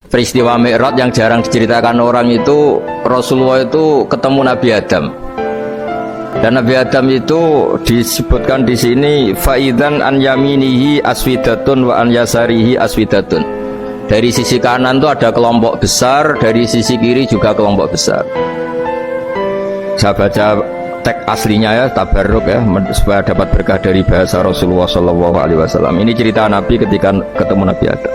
peristiwa Mi'raj yang jarang diceritakan orang itu, Rasulullah itu ketemu Nabi Adam. Dan Nabi Adam itu disebutkan di sini faidan an yaminihi aswidatun wa an yasarihi aswidatun. Dari sisi kanan itu ada kelompok besar, dari sisi kiri juga kelompok besar. Saya baca teks aslinya ya, tabarruk ya, supaya dapat berkah dari bahasa Rasulullah SAW. Ini cerita Nabi ketika ketemu Nabi Adam.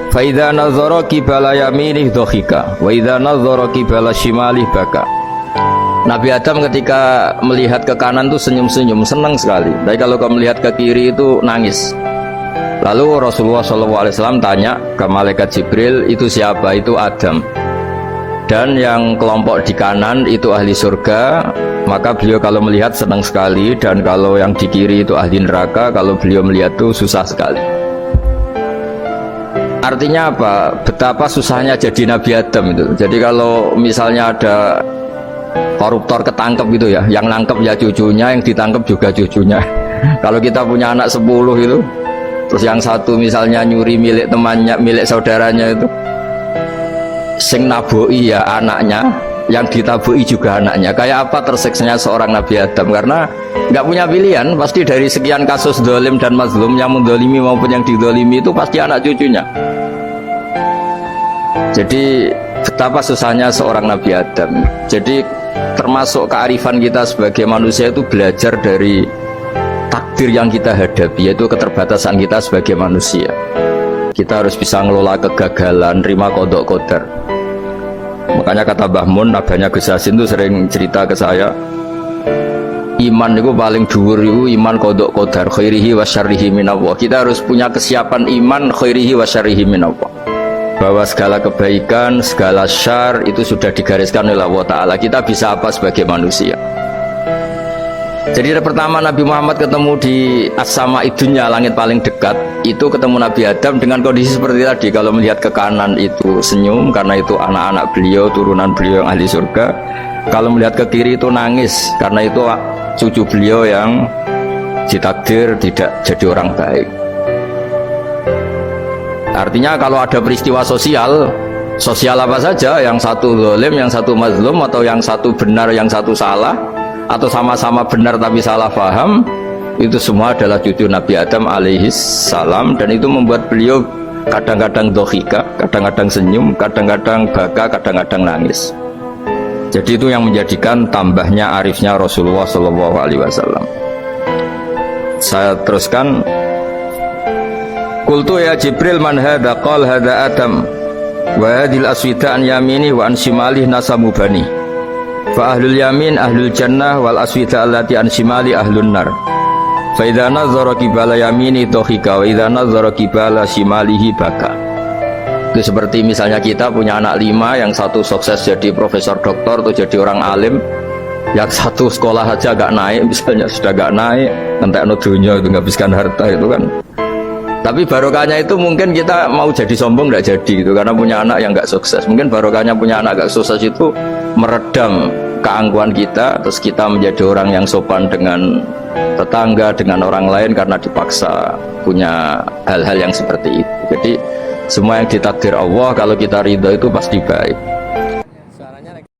Fa idza nazara qibala yaminih dhahika wa idza nazara qibala shimalih baka. Nabi Adam ketika melihat ke kanan itu senyum-senyum, senang sekali. Tapi kalau kamu melihat ke kiri itu nangis. Lalu Rasulullah SAW tanya ke malaikat Jibril, itu siapa? Itu Adam. Dan yang kelompok di kanan itu ahli surga. Maka beliau kalau melihat senang sekali. Dan kalau yang di kiri itu ahli neraka. Kalau beliau melihat itu susah sekali. Artinya apa? Betapa susahnya jadi Nabi Adam itu. Jadi kalau misalnya ada koruptor ketangkep gitu ya, yang nangkep ya cucunya, yang ditangkep juga cucunya. Kalau kita punya anak 10 itu, terus yang satu misalnya nyuri milik temannya, milik saudaranya itu, sing naboi ya anaknya, yang ditaboi juga anaknya. Kayak apa tersiksanya seorang Nabi Adam? Karena nggak punya pilihan, pasti dari sekian kasus dolim dan mazlum, yang mendolimi maupun yang didolimi itu pasti anak cucunya. Jadi betapa susahnya seorang Nabi Adam. Jadi termasuk kearifan kita sebagai manusia itu belajar dari takdir yang kita hadapi, yaitu keterbatasan kita sebagai manusia. Kita harus bisa ngelola kegagalan, terima kodok kodar. Makanya kata Mbah Mun, abahnya Gus Hasin itu sering cerita ke saya, iman itu paling dhuwur itu iman kodok kodar, khairihi wa syarrihi minallah. Kita harus punya kesiapan iman khairihi wa syarrihi minallah, bahwa segala kebaikan, segala syar itu sudah digariskan oleh Allah Ta'ala. Kita bisa apa sebagai manusia? Jadi pertama Nabi Muhammad ketemu di as-sama idunya, langit paling dekat, itu ketemu Nabi Adam dengan kondisi seperti tadi. Kalau melihat ke kanan itu senyum, karena itu anak-anak beliau, turunan beliau yang ahli surga. Kalau melihat ke kiri itu nangis, karena itu cucu beliau yang ditakdir tidak jadi orang baik. Artinya kalau ada peristiwa sosial apa saja, yang satu zalim, yang satu mazlum, atau yang satu benar, yang satu salah, atau sama-sama benar tapi salah paham, itu semua adalah cucu Nabi Adam alaihi salam. Dan itu membuat beliau kadang-kadang dohika, kadang-kadang senyum, kadang-kadang baka, kadang-kadang nangis. Jadi itu yang menjadikan tambahnya arifnya Rasulullah SAW. Saya teruskan. Qultu ya Jibril man hadha? Qal hadha Adam wa hadhil aswida an yamini wa an shimalih nasamu bani. Fa ahlul yamin ahlul jannah wal aswida allati an shimali ahlun nar. Fa idza nazara qibala yamini dhahika wa idza nazara qibala shimalihi baka. Itu seperti misalnya kita punya anak 5, yang satu sukses jadi profesor doktor atau jadi orang alim, yang satu sekolah saja agak naik, misalnya sudah agak naik, entekno dunya itu nghabiskan harta itu kan. Tapi barokahnya itu mungkin kita mau jadi sombong tidak jadi gitu, karena punya anak yang nggak sukses. Mungkin barokahnya punya anak nggak sukses itu meredam keangkuhan kita, terus kita menjadi orang yang sopan dengan tetangga, dengan orang lain, karena dipaksa punya hal-hal yang seperti itu. Jadi semua yang ditakdir Allah, kalau kita ridho itu pasti baik.